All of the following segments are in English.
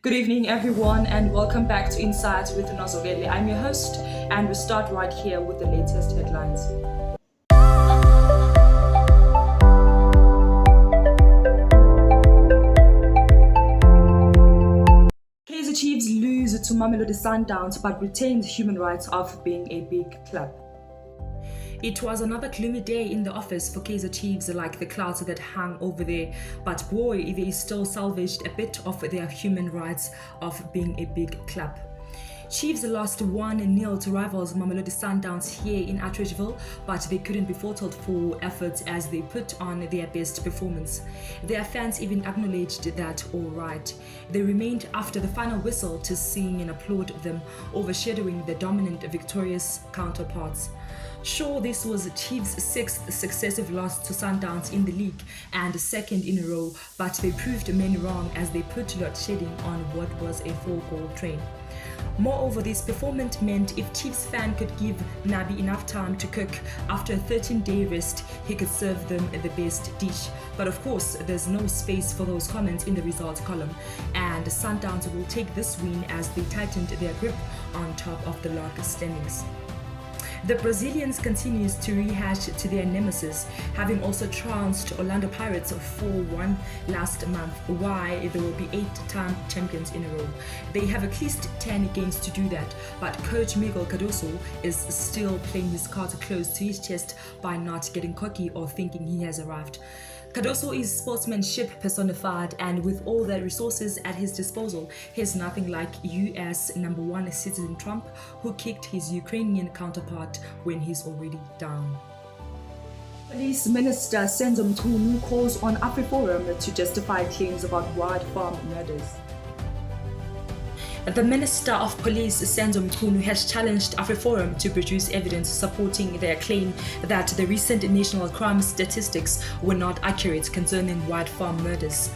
Good evening, everyone, and welcome back to Insights with Nozogele. I'm your host, and we start right here with the latest headlines. Kaizer Chiefs lose to Mamelodi Sundowns but retains human rights of being a big club. It was another gloomy day in the office for Kaizer Chiefs, like the clouds that hung over there. But boy, they still salvaged a bit of their human rights of being a big club. Chiefs lost 1-0 to rivals Mamelodi Sundowns here in Atteridgeville, but they couldn't be faulted for efforts as they put on their best performance. Their fans even acknowledged that alright. They remained after the final whistle to sing and applaud them, overshadowing the dominant victorious counterparts. Sure, this was Chiefs' sixth successive loss to Sundowns in the league and second in a row, but they proved many wrong as they put load shedding on what was a 4-goal train. Moreover, this performance meant if Chiefs fan could give Nabi enough time to cook, after a 13-day rest, he could serve them the best dish. But of course, there's no space for those comments in the results column, and Sundowns will take this win as they tightened their grip on top of the log standings. The Brazilians continues to rehash to their nemesis, having also trounced Orlando Pirates 4-1 last month. Why? They will be 8-time champions in a row. They have at least 10 games to do that, but coach Miguel Cardoso is still playing his cards close to his chest by not getting cocky or thinking he has arrived. Cardoso is sportsmanship personified, and with all the resources at his disposal, he's nothing like US #1 citizen Trump, who kicked his Ukrainian counterpart when he's already down. Police Minister Senzo Mchunu calls on AfriForum to justify claims about wild farm murders. The Minister of Police, Senzo Mchunu, has challenged AfriForum to produce evidence supporting their claim that the recent national crime statistics were not accurate concerning white farm murders.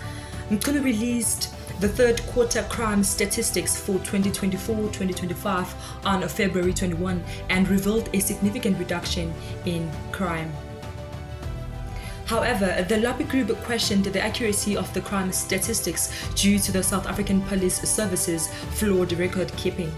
Mchunu released the third quarter crime statistics for 2024-2025 on February 21 and revealed a significant reduction in crime. However, the lobby group questioned the accuracy of the crime statistics due to the South African Police Service's flawed record keeping.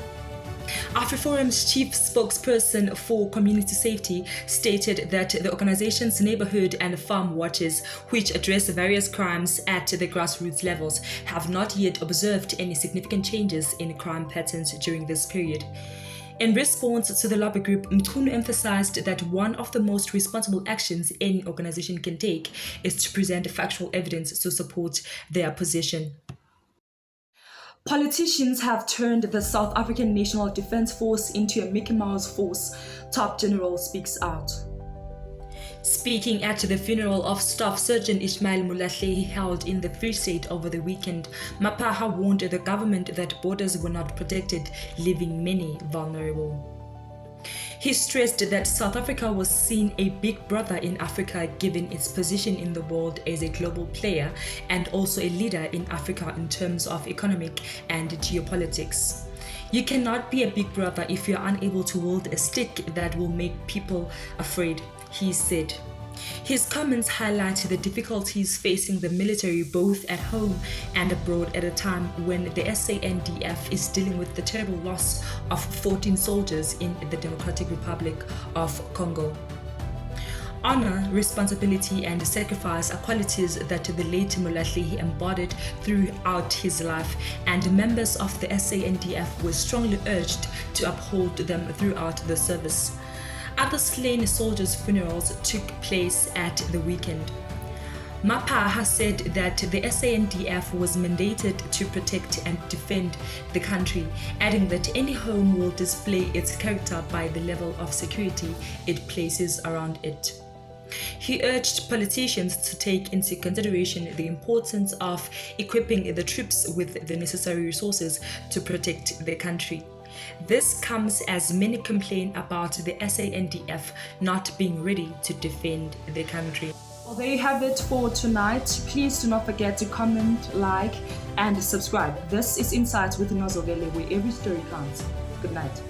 AfriForum's chief spokesperson for community safety stated that the organization's neighborhood and farm watches, which address various crimes at the grassroots levels, have not yet observed any significant changes in crime patterns during this period. In response to the lobby group, Mchunu emphasized that one of the most responsible actions any organization can take is to present factual evidence to support their position. Politicians have turned the South African National Defence Force into a Mickey Mouse force, top general speaks out. Speaking at the funeral of Staff Surgeon Ismail Mulahle held in the Free State over the weekend, Mapaha warned the government that borders were not protected, leaving many vulnerable. He stressed that South Africa was seen a big brother in Africa given its position in the world as a global player and also a leader in Africa in terms of economic and geopolitics. You cannot be a big brother if you're unable to wield a stick that will make people afraid, he said. His comments highlight the difficulties facing the military both at home and abroad at a time when the SANDF is dealing with the terrible loss of 14 soldiers in the Democratic Republic of Congo. Honor, responsibility, and sacrifice are qualities that the late Mulahle embodied throughout his life, and members of the SANDF were strongly urged to uphold them throughout the service. Other slain soldiers' funerals took place at the weekend. Mapa has said that the SANDF was mandated to protect and defend the country, adding that any home will display its character by the level of security it places around it. He urged politicians to take into consideration the importance of equipping the troops with the necessary resources to protect the country. This comes as many complain about the SANDF not being ready to defend the country. Well, there you have it for tonight. Please do not forget to comment, like, and subscribe. This is Insights with Nozogele, where every story counts. Good night.